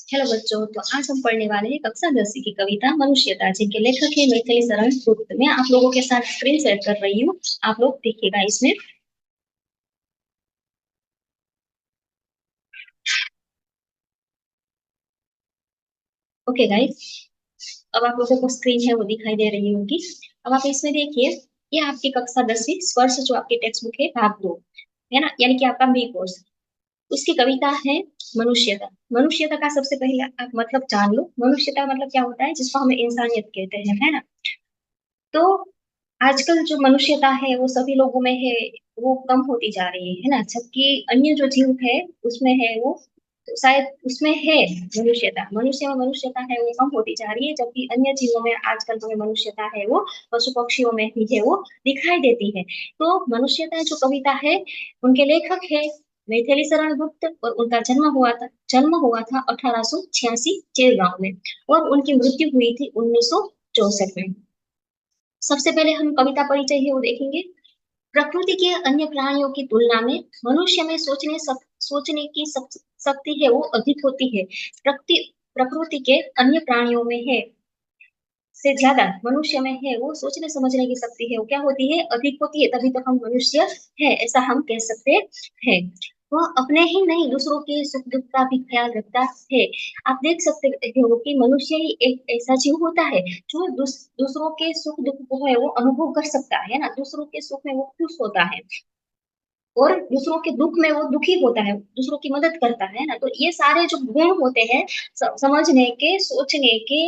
Hello बच्चों, तो आज हम पढ़ने वाले हैं कक्षा 10 की कविता मनुष्यता, जिनके लेखक है मैथिली शरण गुप्त। मैं आप लोगों के साथ स्क्रीन शेयर कर रही हूँ, आप लोग देखिएगा इसमें। ओके गाइस, अब आप लोगों को स्क्रीन है वो दिखाई दे रही होगी। अब आप इसमें देखिए, ये आपकी कक्षा 10वीं स्पर्श जो आपकी टेक्स्ट बुक है भाग 2 है ना, यानी कि आपका बी कोर्स। उसकी कविता है मनुष्यता। मनुष्यता का सबसे पहले आप मतलब जान लो, मनुष्यता मतलब क्या होता है, जिसको हम इंसानियत कहते हैं, है ना। तो आजकल जो मनुष्यता है वो सभी लोगों में है, वो कम होती जा रही है ना। जबकि अन्य जो जीव है उसमें है वो, तो शायद उसमें है मनुष्यता, मनुष्य में मनुष्यता है वो कम होती जा रही है। जबकि अन्य जीवों में आजकल जो मनुष्यता है वो पशु पक्षियों में भी है वो दिखाई देती है। तो मनुष्यता जो कविता है, उनके लेखक है मैथिली शरण गुप्त, और उनका जन्म हुआ था 1886 चेरगांव में, और उनकी मृत्यु हुई थी 1964 में। सबसे पहले हम कविता परिचय है वो देखेंगे। प्रकृति के अन्य प्राणियों की तुलना में मनुष्य में सोचने की शक्ति है वो अधिक होती है। प्रकृति के अन्य प्राणियों में है से ज्यादा मनुष्य में है वो सोचने समझने की शक्ति है वो क्या होती है, अधिक होती है। तभी तो हम मनुष्य है, ऐसा हम कह सकते हैं। वह अपने ही नहीं दूसरों के सुख दुख का भी ख्याल रखता है। आप देख सकते हो कि मनुष्य ही एक ऐसा जीव होता है जो दूसरों के सुख दुख को है वो अनुभव कर सकता है ना। दूसरों के सुख में वो खुश होता है, और दूसरों के दुख में वो दुखी होता है, दूसरों की मदद करता है ना। तो ये सारे जो गुण होते हैं, समझने के, सोचने के,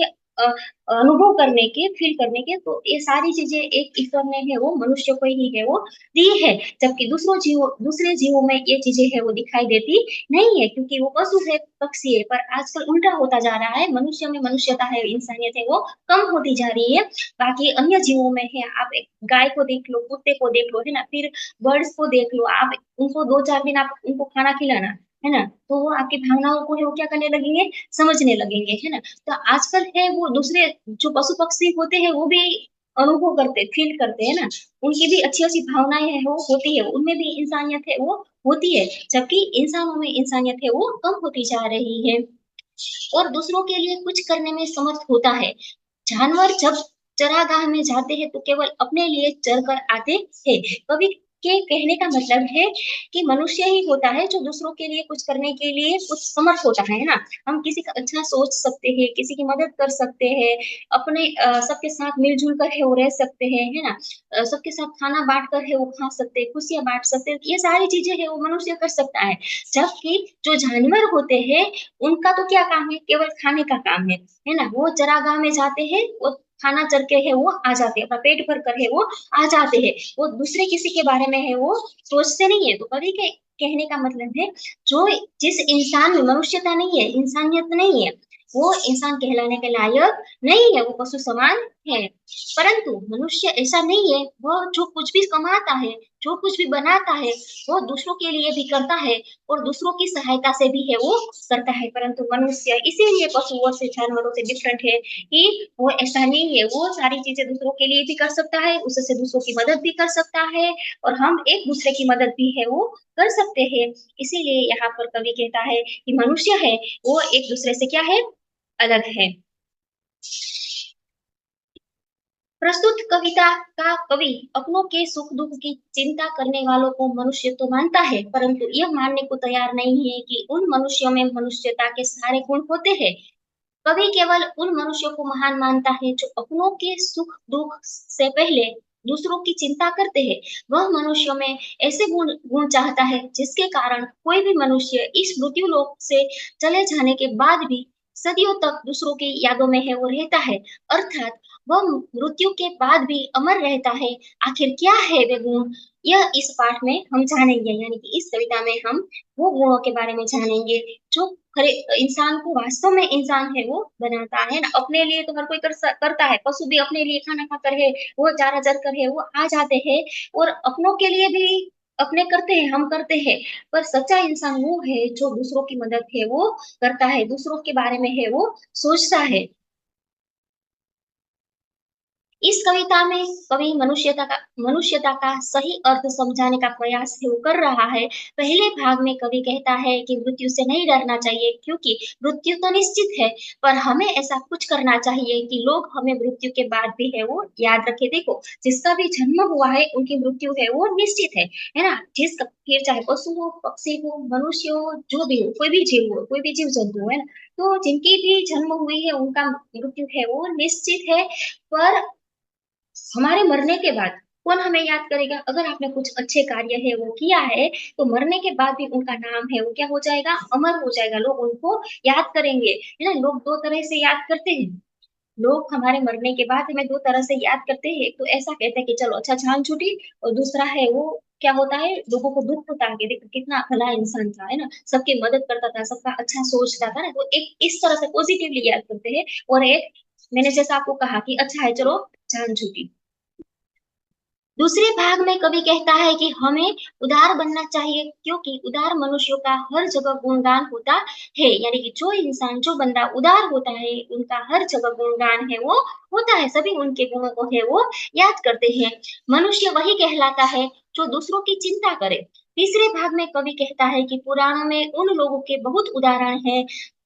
अनुभव करने के, फील करने के, तो ये सारी चीजें एक ईश्वर ने है वो मनुष्य को ही है वो दी है। जबकि दूसरे जीवों में ये चीजें है वो दिखाई देती नहीं है, क्योंकि वो पशु है, पक्षी है। पर आजकल उल्टा होता जा रहा है, मनुष्य में मनुष्यता है, इंसानियत है वो कम होती जा रही है। बाकी अन्य जीवों में है, आप एक गाय को देख लो, कुत्ते को देख लो, है ना, फिर बर्ड्स को देख लो आप, उनको 2-4 दिन आप उनको खाना खिलाना, है ना, तो वो आपकी भावनाओं को है वो क्या करने लगेंगे, समझने लगेंगे, है ना। तो आजकल है वो दूसरे जो पशु पक्षी होते हैं वो भी अनुभव करते, फील करते हैं ना। उनकी भी अच्छी अच्छी भावनाएं है वो होती है, उनमें भी इंसानियत है वो होती है। जबकि इंसानों में इंसानियत है वो कम होती जा रही है, और दूसरों के लिए कुछ करने में समर्थ होता है। जानवर जब चरागाह में जाते हैं तो केवल अपने लिए चर कर आते हैं। कवि के कहने का मतलब है कि मनुष्य ही होता है जो दूसरों के लिए कुछ करने के लिए कुछ समर्थ होता है ना। हम किसी का अच्छा सोच सकते हैं, किसी की मदद कर सकते हैं, अपने सबके साथ मिलजुल कर है वो रह सकते हैं, है ना। सबके साथ खाना बांट कर है वो खा सकते हैं, खुशियां बांट सकते हैं, ये सारी चीजें है वो मनुष्य कर सकता है। जबकि जो जानवर होते हैं, उनका तो क्या काम है, केवल खाने का काम है ना। वो चरागाह में जाते हैं, वो खाना चर के है वो आ जाते हैं, अपना पेट भर कर है वो आ जाते हैं। वो दूसरे किसी के बारे में है वो सोचते नहीं है। तो कवि के कहने का मतलब है, जो जिस इंसान में मनुष्यता नहीं है, इंसानियत नहीं है, वो इंसान कहलाने के लायक नहीं है, वो पशु समान है। परंतु मनुष्य ऐसा नहीं है, वह जो कुछ भी कमाता है, जो कुछ भी बनाता है, वो दूसरों के लिए भी करता है, और दूसरों की सहायता से भी है वो करता है। परंतु मनुष्य इसीलिए पशुओं से, जानवरों से डिफरेंट है कि वो ऐसा नहीं है, वो सारी चीजें दूसरों के लिए भी कर सकता है, उससे दूसरों की मदद भी कर सकता है, और हम एक दूसरे की मदद भी है वो कर सकते हैं। इसीलिए यहाँ पर कवि कहता है कि मनुष्य है वो एक दूसरे से क्या है, अलग है। प्रस्तुत कविता का कवि अपनों के सुख दुख की चिंता करने वालों को मनुष्य तो मानता है, परंतु यह मानने को तैयार नहीं है कि उन मनुष्यों में मनुष्यता के सारे गुण होते हैं। कवि केवल उन मनुष्यों को महान मानता है जो अपनों के सुख दुख से पहले दूसरों की चिंता करते हैं। वह मनुष्यों में ऐसे गुण गुण चाहता है जिसके कारण कोई भी मनुष्य इस मृत्यु लोक से चले जाने के बाद भी सदियों तक दूसरों की यादों में है वो रहता है। अर्थात वह मृत्यु के बाद भी अमर रहता है। आखिर क्या है वे गुण, यह इस पाठ में हम जानेंगे, यानी कि इस कविता में हम वो गुणों के बारे में जानेंगे जो खरे इंसान को वास्तव में इंसान है वो बनाता है ना। अपने लिए तो हर कोई करता है, पशु भी अपने लिए खाना खाकर है वो चारा चर कर है वो आ जाते हैं, और अपनों के लिए भी अपने करते हैं, हम करते हैं। पर सच्चा इंसान वो है जो दूसरों की मदद है वो करता है, दूसरों के बारे में है वो सोचता है। इस कविता में कवि मनुष्यता का सही अर्थ समझाने का प्रयास है वो कर रहा है। पहले भाग में कवि कहता है कि मृत्यु से नहीं डरना चाहिए क्योंकि मृत्यु तो निश्चित है, पर हमें ऐसा कुछ करना चाहिए कि लोग हमें मृत्यु के बाद भी है वो याद रखे। देखो, जिसका भी जन्म हुआ है उनकी मृत्यु है वो निश्चित है ना? फिर चाहे पशु हो, पक्षी हो, मनुष्य हो, जो भी हो, कोई भी जीव हो, कोई भी जीव जंतु हो, है ना? तो जिनकी भी जन्म हुई है उनका मृत्यु है वो निश्चित है। पर हमारे मरने के बाद कौन हमें याद करेगा? अगर आपने कुछ अच्छे कार्य है वो किया है, तो मरने के बाद भी उनका नाम है वो क्या हो जाएगा? अमर हो जाएगा। लोग उनको याद करेंगे, है ना? लोग दो तरह से याद करते हैं। लोग हमारे मरने के बाद हमें दो तरह से याद करते हैं। एक तो ऐसा कहते हैं कि चलो अच्छा जान छूटी, और दूसरा है वो क्या होता है, लोगों को दुख होता है कि देखो कितना भला इंसान था, है ना? सबकी मदद करता था, सबका अच्छा सोचता था ना, तो एक इस तरह से पॉजिटिवली याद करते हैं। और एक मैंने जैसा आपको कहा कि अच्छा है चलो जान छूटी। दूसरे भाग में कवि कहता है कि हमें उदार बनना चाहिए क्योंकि उदार मनुष्यों का हर जगह गुणगान होता है। यानी कि जो इंसान, जो बंदा उदार होता है, उनका हर जगह गुणगान है वो होता है। सभी उनके गुणों को है वो याद करते हैं। मनुष्य वही कहलाता है जो दूसरों की चिंता करे। तीसरे भाग में कवि कहता है कि पुराणों में उन लोगों के बहुत उदाहरण हैं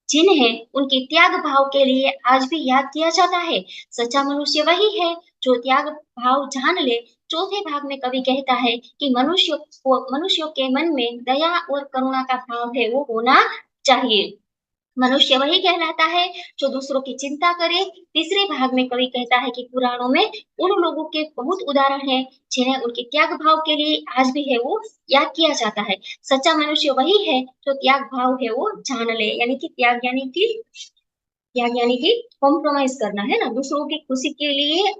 जिन्हें उनके त्याग भाव के लिए आज भी याद किया जाता है। सच्चा मनुष्य वही है जो त्याग भाव जान ले। चौथे भाग में कवि कहता है कि मनुष्यों के मन में दया और करुणा का भाव है वो होना चाहिए। मनुष्य वही कहलाता है जो दूसरों की चिंता करे। तीसरे भाग में कवि कहता है कि पुराणों में उन लोगों के बहुत उदाहरण हैं जिन्हें उनके त्याग भाव के लिए आज भी है वो याद किया जाता है। सच्चा मनुष्य वही है जो त्याग भाव है वो जान ले। यानी कि त्याग यानी कि कॉम्प्रोमाइज करना, है ना? दूसरों की खुशी के लिए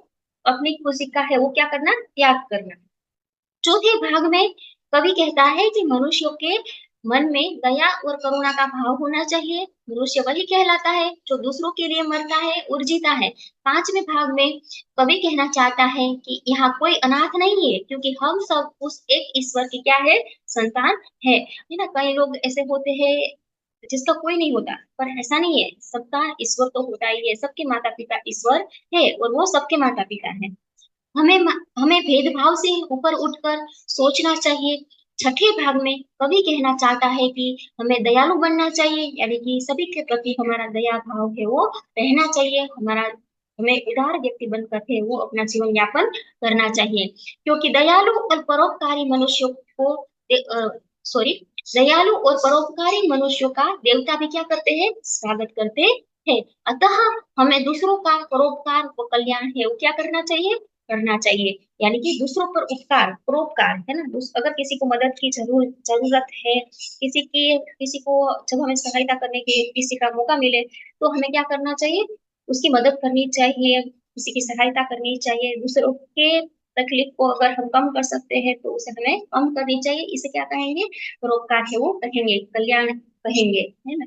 अपनी खुशी का है वो क्या करना, त्याग करना। चौथे भाग में कवि कहता है कि मनुष्यों के मन में दया और करुणा का भाव होना चाहिए। मनुष्य वही कहलाता है जो दूसरों के लिए मरता है और जीता है। पांचवें भाग में कवि कहना चाहता है कि यहाँ कोई अनाथ नहीं है क्योंकि हम सब उस एक ईश्वर की क्या है, संतान है ना? कई लोग ऐसे होते हैं जिसका कोई नहीं होता, पर ऐसा नहीं है, सबका ईश्वर तो होता ही है। सबके माता पिता ईश्वर है और वो सबके माता पिता है। हमें भेदभाव से ऊपर उठकर सोचना चाहिए। छठे भाग में कवि कहना चाहता है कि हमें दयालु बनना चाहिए। यानी कि सभी के प्रति हमारा दया भाव है वो रहना चाहिए। हमें उदार व्यक्ति बनकर है वो अपना जीवन यापन करना चाहिए क्योंकि सॉरी दयालु और परोपकारी मनुष्यों का देवता भी क्या करते हैं, स्वागत करते हैं। अतः हमें दूसरों का परोपकार व कल्याण है वो क्या करना चाहिए। यानी कि दूसरों पर उपकार, परोपकार, है ना? अगर किसी को मदद की जरूरत है, किसी को जब हमें सहायता करने की किसी का मौका मिले, तो हमें क्या करना चाहिए, उसकी मदद करनी चाहिए, किसी की सहायता करनी चाहिए। दूसरों के तकलीफ को अगर हम कम कर सकते हैं तो उसे हमें कम करनी चाहिए। इसे क्या कहेंगे, परोपकार है वो कहेंगे, कल्याण कहेंगे, है ना?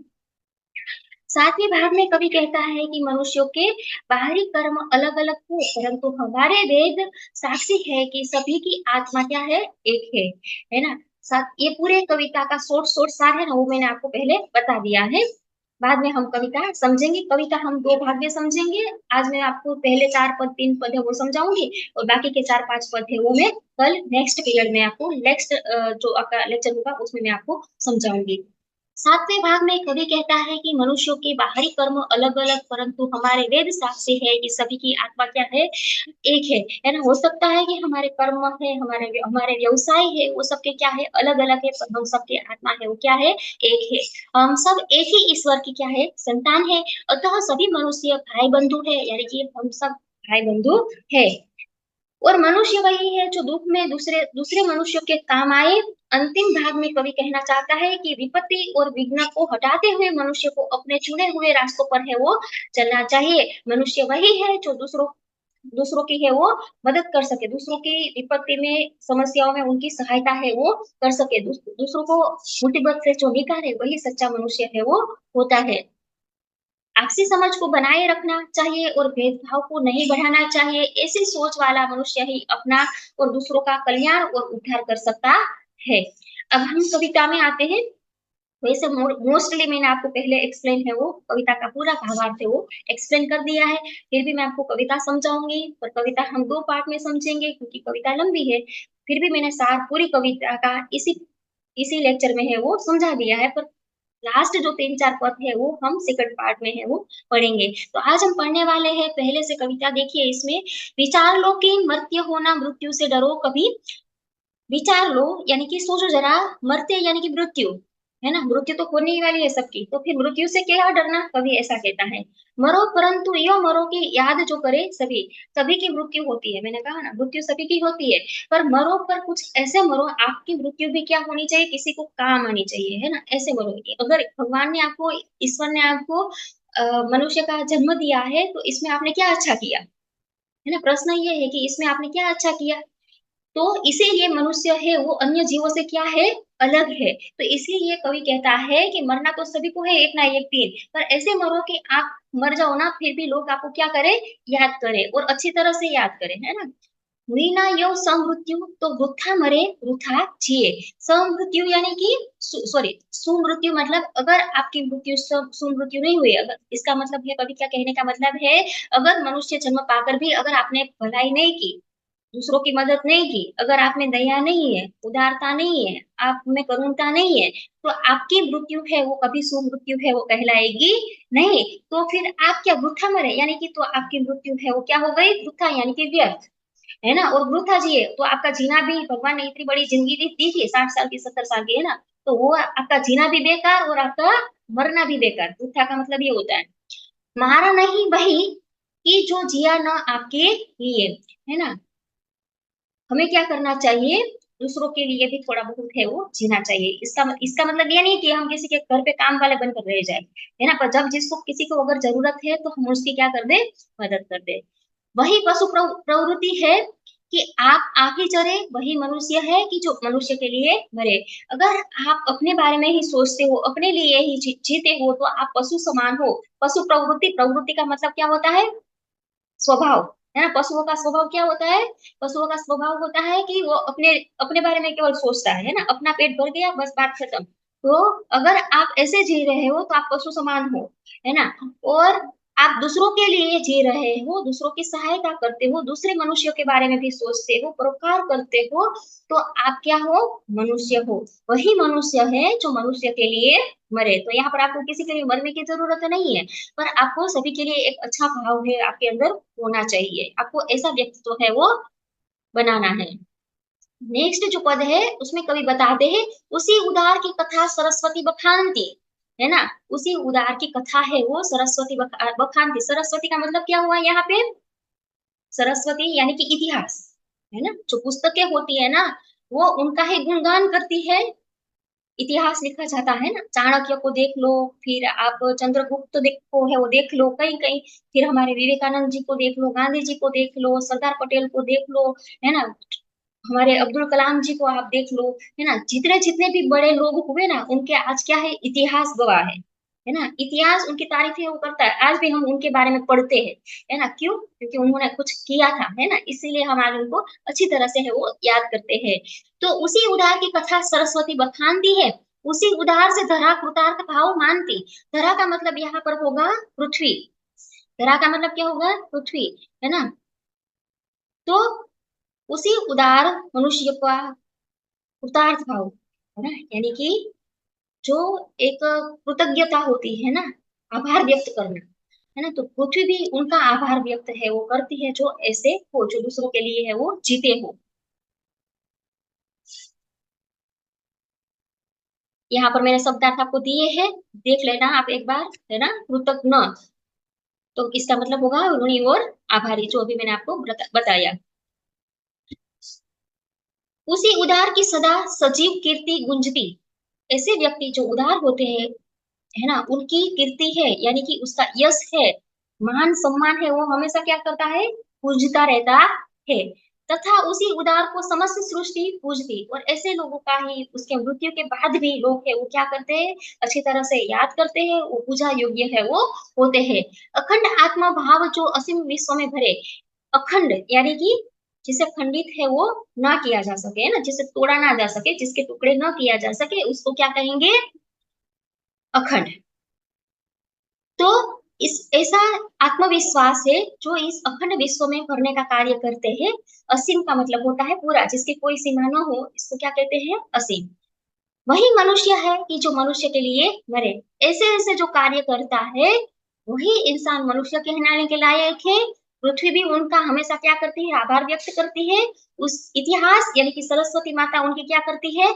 सातवें भाग में कवि कहता है कि मनुष्यों के बाहरी कर्म अलग अलग हो परंतु हमारे वेद साक्षी है कि सभी की आत्मा क्या है, एक है ना? साथ ये पूरे कविता का शॉर्ट शॉर्ट सार है ना, वो मैंने आपको पहले बता दिया है। बाद में हम कविता समझेंगे। कविता हम दो भाग में समझेंगे। आज मैं आपको पहले चार पद, तीन पद है वो समझाऊंगी, और बाकी के चार पांच पद है वो मैं कल नेक्स्ट पीरियड में आपको, नेक्स्ट जो आपका लेक्चर होगा उसमें मैं आपको समझाऊंगी। सातवें भाग में कवि कहता है कि मनुष्यों के बाहरी कर्म अलग अलग परंतु हमारे वेद साक्षी है कि सभी की आत्मा क्या है, एक है ना? हो सकता है कि हमारे कर्म है, हमारे हमारे व्यवसाय है, वो सबके क्या है, अलग अलग है, पर हम सबके आत्मा है वो क्या है, एक है। हम सब एक ही ईश्वर की क्या है, संतान है। अतः सभी मनुष्य भाई बंधु है। यानी कि हम सब भाई बंधु है। और मनुष्य वही है जो दुख में दूसरे दूसरे मनुष्यों के काम आए। अंतिम भाग में कवि कहना चाहता है कि विपत्ति और विघ्न को हटाते हुए मनुष्य को अपने चुने हुए रास्तों पर है वो चलना चाहिए। मनुष्य वही है जो दूसरों की है वो मदद कर सके, दूसरों की विपत्ति में, समस्याओं में उनकी सहायता है वो कर सके, दूसरों को मुसीबत से जो निकाले, वही सच्चा मनुष्य है वो होता है। आपसी समझ को बनाए रखना चाहिए और भेदभाव को नहीं बढ़ाना चाहिए। ऐसी सोच वाला मनुष्य ही अपना और दूसरों का कल्याण और उद्धार कर सकता है। अब हम कविता में आते हैं। वैसे मोस्टली मैंने आपको पहले एक्सप्लेन है वो कविता का पूरा भावार्थ है वो एक्सप्लेन कर दिया है। फिर भी मैं आपको कविता समझाऊंगी, पर कविता हम दो पार्ट में समझेंगे क्योंकि कविता लंबी है। फिर भी मैंने सार पूरी कविता का इसी इसी लेक्चर में है वो समझा दिया है, पर लास्ट जो 3-4 पद है वो हम सेकंड पार्ट में है वो पढ़ेंगे। तो आज हम पढ़ने वाले हैं पहले से कविता। देखिए इसमें, विचार लो कि मर्त्य होना मृत्यु से डरो कभी, विचार लो यानी कि सोचो जरा, मरते यानी कि मृत्यु, है ना, मृत्यु तो होने ही वाली है सबकी, तो फिर मृत्यु से क्या डरना, कभी ऐसा कहता है। मरो परंतु यो मरो की याद जो करे सभी, सभी की मृत्यु होती है, मैंने कहा ना मृत्यु सभी की होती है, पर मरो पर कुछ ऐसे मरो आपकी मृत्यु भी क्या होनी चाहिए, किसी को काम आनी चाहिए, है ना, ऐसे मरो। अगर भगवान ने आपको, ईश्वर ने आपको मनुष्य का जन्म दिया है तो इसमें आपने क्या अच्छा किया, है ना, प्रश्न ये है कि इसमें आपने क्या अच्छा किया। तो इसीलिए मनुष्य है वो अन्य जीवों से क्या है, अलग है। तो इसीलिए कवि कहता है कि मरना तो सभी को है एक ना एक दिन, पर ऐसे मरो कि आप मर जाओ ना फिर भी लोग आपको क्या करें, याद करें और अच्छी तरह से याद करें, है ना। वीना यो समृत्यु, तो वृथा मरे वृथा जिए। समृत्यु यानी कि सॉरी सुमृत्यु, मतलब अगर आपकी मृत्यु सुमृत्यु नहीं हुई, अगर इसका मतलब है, कवि क्या कहने का मतलब है, अगर मनुष्य जन्म पाकर भी अगर आपने भलाई नहीं की, दूसरों की मदद नहीं की, अगर आप में दया नहीं है, उदारता नहीं है, आप में करुणता नहीं है, तो आपकी मृत्यु है वो कभी सुमृत्यु है वो कहलाएगी नहीं। तो फिर आप क्या वृथा मरे, यानी कि तो आपकी मृत्यु है वो क्या हो गई, वृथा यानी कि व्यर्थ, है ना। और वृथा जिए तो आपका जीना भी, भगवान ने इतनी बड़ी जिंदगी दी थी 60 साल की 70 साल की, है ना, तो वो आपका जीना भी बेकार और आपका मरना भी बेकार, वृथा का मतलब ये होता है। मारा नहीं वही कि जो जिया न आपके लिए, है ना, हमें क्या करना चाहिए, दूसरों के लिए भी थोड़ा बहुत है वो जीना चाहिए। इसका मतलब ये नहीं कि हम किसी के घर पे काम वाले बनकर रह जाए, है ना, पर जब जिसको किसी को अगर जरूरत है तो हम उसकी क्या कर दे, मदद कर दे। वही पशु प्रवृत्ति है कि आप ही चरे, वही मनुष्य है कि जो मनुष्य के लिए मरे। अगर आप अपने बारे में ही सोचते हो, अपने लिए ही जीते हो, तो आप पशु समान हो। पशु प्रवृत्ति, प्रवृत्ति का मतलब क्या होता है, स्वभाव, है ना। पशुओं का स्वभाव क्या होता है, पशुओं का स्वभाव होता है कि वो अपने अपने बारे में केवल सोचता है ना, अपना पेट भर गया बस बात खत्म। तो अगर आप ऐसे जी रहे हो तो आप पशु समान हो, है ना। और आप दूसरों के लिए जी रहे हो, दूसरों की सहायता करते हो, दूसरे मनुष्यों के बारे में भी सोचते हो, परोपकार करते हो, तो आप क्या हो, मनुष्य हो। वही मनुष्य है जो मनुष्य के लिए मरे। तो यहाँ पर आपको किसी के लिए मरने की जरूरत नहीं है, पर आपको सभी के लिए एक अच्छा भाव है आपके अंदर होना चाहिए, आपको ऐसा व्यक्तित्व है वो बनाना है। नेक्स्ट जो पद है उसमें कवि बताते हैं, उसी उदार की कथा सरस्वती बखानती, है ना, उसी उदार की कथा है वो सरस्वती बखानती। सरस्वती का मतलब क्या हुआ यहाँ पे, सरस्वती यानी कि इतिहास, है ना, जो पुस्तकें होती है ना वो उनका ही गुणगान करती है। इतिहास लिखा जाता है ना, चाणक्य को देख लो, फिर आप चंद्रगुप्त को है वो देख लो कहीं कहीं, फिर हमारे विवेकानंद जी को देख लो, गांधी जी को देख लो, सरदार पटेल को देख लो, है ना, हमारे अब्दुल कलाम जी को आप देख लो, है ना, जितने जितने भी बड़े लोग हुए ना उनके आज क्या है, इतिहास गवाह है ना, इतिहास उनकी तारीफें वो करता है, आज भी हम उनके बारे में पढ़ते हैं, है ना, क्यों, क्योंकि उन्होंने कुछ किया था, है ना, इसीलिए हम आज उनको अच्छी तरह से है वो याद करते हैं। तो उसी उदार की कथा सरस्वती बखानती है, उसी उदार से धरा कृतार्थ भाव मानती। धरा का मतलब यहाँ पर होगा पृथ्वी, धरा का मतलब क्या होगा, पृथ्वी, है ना। तो उसी उदार मनुष्य का कृतार्थ भाव, है ना, यानी कि जो एक कृतज्ञता होती है ना, आभार व्यक्त करना, है ना, तो पृथ्वी भी उनका आभार व्यक्त है वो करती है, जो ऐसे हो, जो दूसरों के लिए है वो जीते हो। यहाँ पर मैंने शब्दार्थ आपको दिए हैं, देख लेना आप एक बार, है ना। कृतज्ञ, तो इसका मतलब होगा ऋणी और आभारी, जो अभी मैंने आपको बताया। उसी उदार की सदा सजीव कीर्ति गुंजती, ऐसे व्यक्ति जो उदार होते हैं, है ना, उनकी कीर्ति है यानी कि उसका यश है, मान सम्मान है, वो हमेशा क्या करता है, पूजता रहता है। तथा उसी उदार को समस्त सृष्टि पूजती, और ऐसे लोगों का ही उसके मृत्यु के बाद भी लोग है वो क्या करते हैं, अच्छी तरह से याद करते हैं, वो पूजा योग्य है वो होते हैं। अखंड आत्मा भाव जो असीम विश्व में भरे, अखंड यानी कि जिसे खंडित है वो ना किया जा सके, है ना, जिसे तोड़ा ना जा सके, जिसके टुकड़े ना किया जा सके, उसको क्या कहेंगे, अखंड। तो इस ऐसा आत्मविश्वास है जो इस अखंड विश्व में भरने का कार्य करते हैं। असीम का मतलब होता है पूरा, जिसकी कोई सीमा न हो, इसको क्या कहते हैं? असीम। वही मनुष्य है कि जो मनुष्य के लिए मरे। ऐसे ऐसे जो कार्य करता है वही इंसान मनुष्य कहलाने के लायक है। पृथ्वी भी उनका हमेशा क्या करती है? आभार व्यक्त करती है। उस इतिहास यानी कि सरस्वती माता उनकी क्या करती है?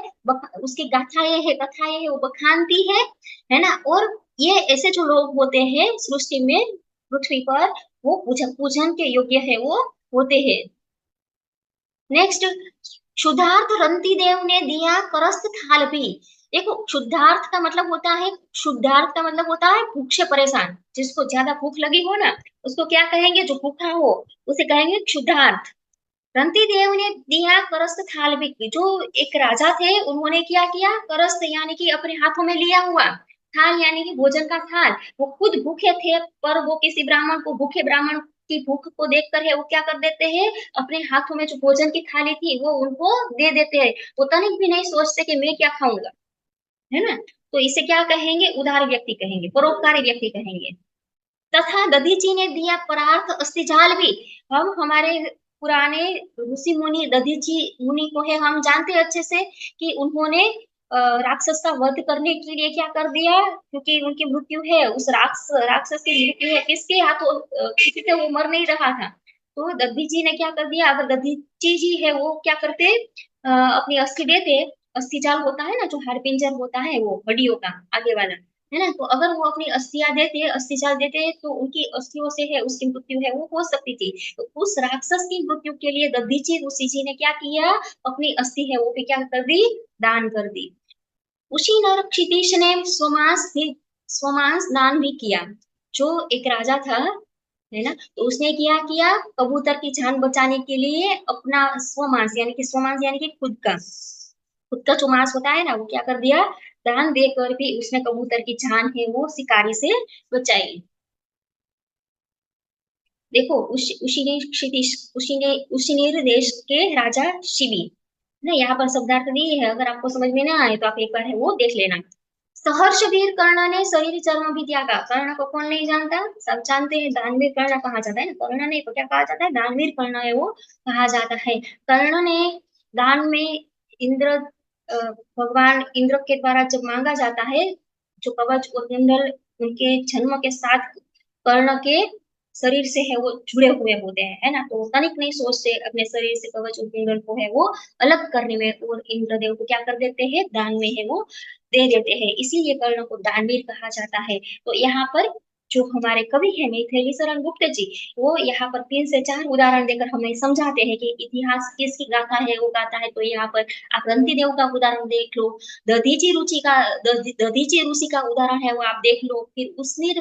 उसकी गाथाएं है, कथाएं है, वो बखानती है ना। और ये ऐसे जो लोग होते हैं सृष्टि में, पृथ्वी पर, वो पूजन पूजन के योग्य है, वो होते हैं। नेक्स्ट, क्षुधार्थ रंती देव ने दिया करस्त थाल भी। देखो, क्षुधार्थ का मतलब होता है, क्षुधार्थ का मतलब होता है भूख से परेशान। जिसको ज्यादा भूख लगी हो ना, उसको क्या कहेंगे? जो भूखा हो उसे कहेंगे क्षुधार्थ। रंती देव ने दिया करस्त थाल भी। जो एक राजा थे, उन्होंने क्या किया? करस्त यानी कि अपने हाथों में लिया हुआ थाल, यानी कि भोजन का थाल। वो खुद भूखे थे, पर वो किसी ब्राह्मण को, भूखे ब्राह्मण की भूख को देखकर है वो क्या कर देते हैं? अपने हाथों में जो भोजन की थाली थी वो उनको दे देते हैं। वो तनिक भी नहीं सोचते कि मैं क्या खाऊंगा, है ना। तो इसे क्या कहेंगे? उदार व्यक्ति कहेंगे, परोपकारी व्यक्ति कहेंगे। तथा दधीची ने दिया परार्थ अस्थिजाल भी। हम हमारे पुराने ऋषि मुनि दधीची मुनि को है, हम जानते हैं अच्छे से कि उन्होंने राक्षस का वध करने के लिए क्या कर दिया? क्योंकि उनकी मृत्यु है, उस राक्षस की मृत्यु है, किसके हाथों? किसी से वो मर नहीं रहा था। तो दधीची ने क्या कर दिया? अगर दधीची जी है वो क्या करते? अपनी अस्थि देते। अस्थि जाल होता है ना, जो हाड़पिंजर होता है वो हड्डियों का आगे वाला, है ना। तो अगर वो अपनी अस्थियां देते, अस्थि जाल देते, तो उनकी अस्थियों से है उसकी मृत्यु है वो हो सकती थी। तो उस राक्षस की मृत्यु के लिए दधीची ऋषि जी ने क्या किया? अपनी अस्थि है वो भी क्या कर दी? दान कर दी। उसी नर क्षितिज ने स्वमांस दान भी किया। जो एक राजा था, है ना, तो उसने क्या किया? कबूतर की जान बचाने के लिए अपना स्वमांस, यानी कि स्वमांस यानी कि खुद का जो मांस होता है ना, वो क्या कर दिया? दान देकर भी उसने कबूतर की जान है वो शिकारी से बचाई। देखो, उशिनीर देश के राजा शिवी ना, यहाँ पर शब्दार्थ दिए है। अगर आपको समझ में ना आए तो आप एक बार है वो देख लेना। सहर्ष वीर कर्ण ने शरीर चर्म भी त्यागा। कर्ण को कौन नहीं जानता? सब जानते हैं। दानवीर कर्ण कहा जाता है ना, कर्ण नहीं तो क्या कहा जाता है? दानवीर कर्ण है वो कहा जाता है। कर्ण ने दान में इंद्र, भगवान इंद्र के द्वारा जब मांगा जाता है, जो कवच और कुंडल उनके जन्म के साथ कर्ण के शरीर से है वो जुड़े हुए होते हैं, है ना। तो तनिक नहीं सोचते अपने शरीर से कवच और कुंडल को है वो अलग करने में, और इंद्रदेव को क्या कर देते हैं? दान में है वो दे देते हैं। इसीलिए कर्ण को दानवीर कहा जाता है। तो यहाँ पर जो हमारे कवि है मैथिली शरण गुप्त जी, वो यहाँ पर 3 से 4 उदाहरण देकर हमें समझाते हैं कि इतिहास किसकी गाथा है वो गाथा है। तो यहाँ पर आप रंती देव का उदाहरण देख लो, दधीची रुचि का दधीची ऋषि का उदाहरण है वो आप देख लो, फिर उसने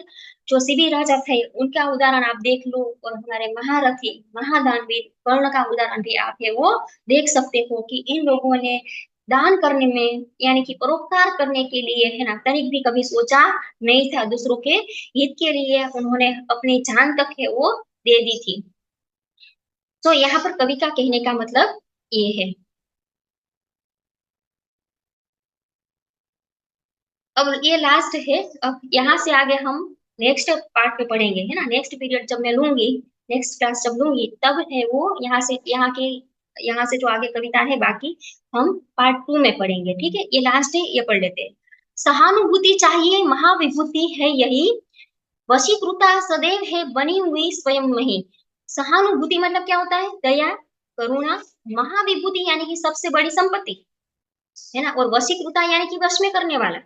जो शिवी राजा थे उनका उदाहरण आप देख लो, और हमारे महारथी महादानवीर कर्ण का उदाहरण भी आप है वो देख सकते हो कि इन लोगों ने दान करने में, यानी कि परोपकार करने के लिए, है ना, तनिक भी कभी सोचा नहीं था। दूसरों के हित के लिए उन्होंने अपनी जान तक है वो दे दी थी। तो यहाँ पर कवि का कहने का मतलब ये है। अब ये लास्ट है। अब यहाँ से आगे हम नेक्स्ट पार्ट पे पढ़ेंगे, है ना। नेक्स्ट पीरियड जब मैं लूंगी, नेक्स्ट क्लास जब लूंगी, तब है वो यहाँ से जो आगे कविता है बाकी हम पार्ट 2 में पढ़ेंगे, ठीक है। ये लास्ट है, ये पढ़ लेते हैं। सहानुभूति चाहिए महाविभूति है यही, वशीकृता सदैव है बनी हुई स्वयं वही। सहानुभूति मतलब क्या होता है? दया, करुणा। महाविभूति यानी कि सबसे बड़ी संपत्ति, है ना। और वशीकृता यानी कि वश में करने वाला।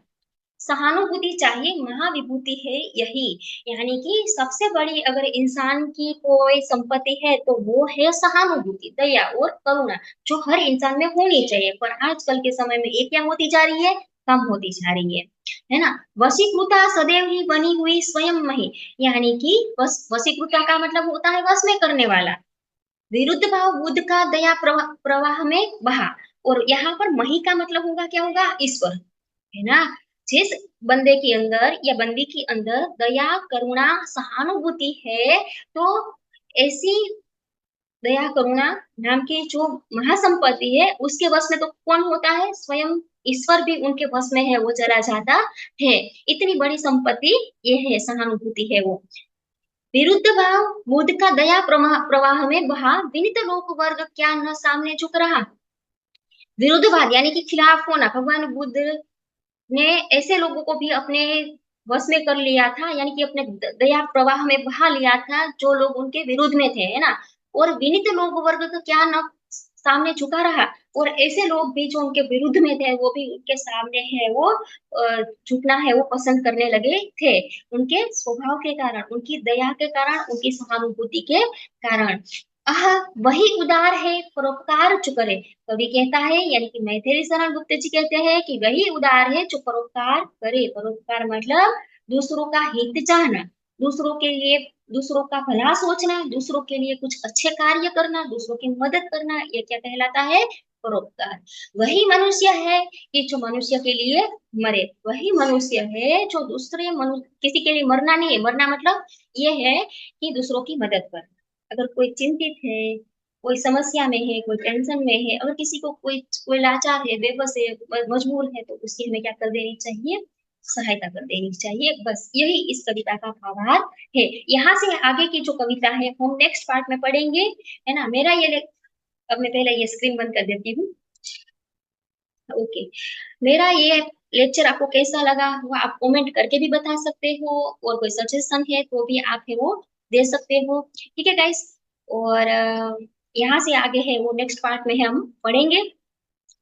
सहानुभूति चाहिए महाविभूति है यही, यानी कि सबसे बड़ी अगर इंसान की कोई संपत्ति है तो वो है सहानुभूति, दया और करुणा, जो हर इंसान में होनी चाहिए। पर आजकल के समय में ये क्या होती जा रही है? कम होती जा रही है ना। वशीकृता सदैव ही बनी हुई स्वयं मही, यानी कि वशीकृता का मतलब होता है वश में करने वाला। विरुद्ध भाव बुद्ध का दया प्रवाह में बहा। और यहाँ पर मही का मतलब होगा, क्या होगा? ईश्वर, है ना। जिस बंदे के अंदर या बंदी के अंदर दया, करुणा, सहानुभूति है, तो ऐसी दया, करुणा नाम की जो महासंपत्ति है उसके वश में तो कौन होता है? स्वयं ईश्वर भी उनके वश में है, वो चला जाता है। इतनी बड़ी संपत्ति ये है, सहानुभूति है वो। विरुद्ध भाव, बुद्ध का दया प्रवाह प्रवाह में बहा, विनित लोक वर्ग क्या न सामने झुक रहा। विरुद्धवाद यानी कि खिलाफ होना, भगवान बुद्ध ने ऐसे लोगों को भी अपने वश में कर लिया था, यानी कि अपने दया प्रवाह में बहा लिया था जो लोग उनके विरुद्ध में थे, है ना। और विनीत लोग वर्ग का क्या न सामने झुका रहा, और ऐसे लोग भी जो उनके विरुद्ध में थे वो भी उनके सामने है वो झुकना है वो पसंद करने लगे थे, उनके स्वभाव के कारण, उनकी दया के कारण, उनकी सहानुभूति के कारण। आह, वही उदार है परोपकार जो करे। कवि कहता है, यानी कि मैथिली शरण गुप्त जी कहते हैं कि वही उदार है जो परोपकार करे। परोपकार मतलब दूसरों का हित चाहना, दूसरों के लिए, दूसरों का भला सोचना, दूसरों के लिए कुछ अच्छे कार्य करना, दूसरों की मदद करना, ये क्या कहलाता है? परोपकार। वही मनुष्य है कि जो मनुष्य के लिए मरे, वही मनुष्य है जो दूसरे मनुष्य, किसी के लिए मरना नहीं है, मरना मतलब ये है कि दूसरों की मदद करना। अगर कोई चिंतित है, कोई समस्या में है, कोई टेंशन में है, अगर किसी को कोई कोई लाचार है, बेबस है, मजबूर है, तो उसकी हमें क्या कर देनी चाहिए? सहायता कर देनी चाहिए। बस यही इस कविता का भावार्थ है। यहाँ से आगे की जो कविता है हम नेक्स्ट पार्ट में पढ़ेंगे, है ना। मेरा ये अब मैं पहले ये स्क्रीन बंद कर देती हूँ। ओके, मेरा ये लेक्चर आपको कैसा लगा वो आप कमेंट करके भी बता सकते हो, और कोई सजेशन है तो भी आप है वो दे सकते हो। ठीक है गाइस, और यहाँ से आगे है वो नेक्स्ट पार्ट में हम पढ़ेंगे।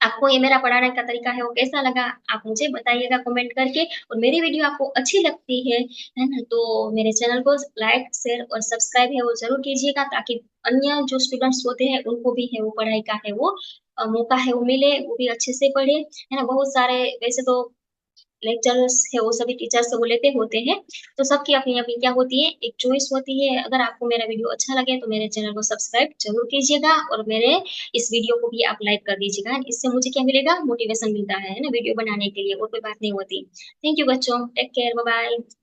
आपको ये मेरा पढ़ाने का तरीका है वो कैसा लगा, आप मुझे बताइएगा कमेंट करके। और मेरी वीडियो आपको अच्छी लगती है ना, तो मेरे चैनल को लाइक शेयर और सब्सक्राइब है वो जरूर कीजिएगा, ताकि अन्य जो स्टूडेंट्स होते हैं उनको भी है वो पढ़ाई का है वो मौका है वो मिले, वो भी अच्छे से पढ़े, है ना। बहुत सारे वैसे तो लेक्चर्स है वो सभी टीचर्स से वो लेते होते हैं, तो सबकी अपनी अपनी क्या होती है, एक चॉइस होती है। अगर आपको मेरा वीडियो अच्छा लगे तो मेरे चैनल को सब्सक्राइब जरूर कीजिएगा, और मेरे इस वीडियो को भी आप लाइक कर दीजिएगा। इससे मुझे क्या मिलेगा? मोटिवेशन मिलता है ना वीडियो बनाने के लिए, और कोई बात नहीं होती। थैंक यू बच्चों, टेक केयर, बाय बाय।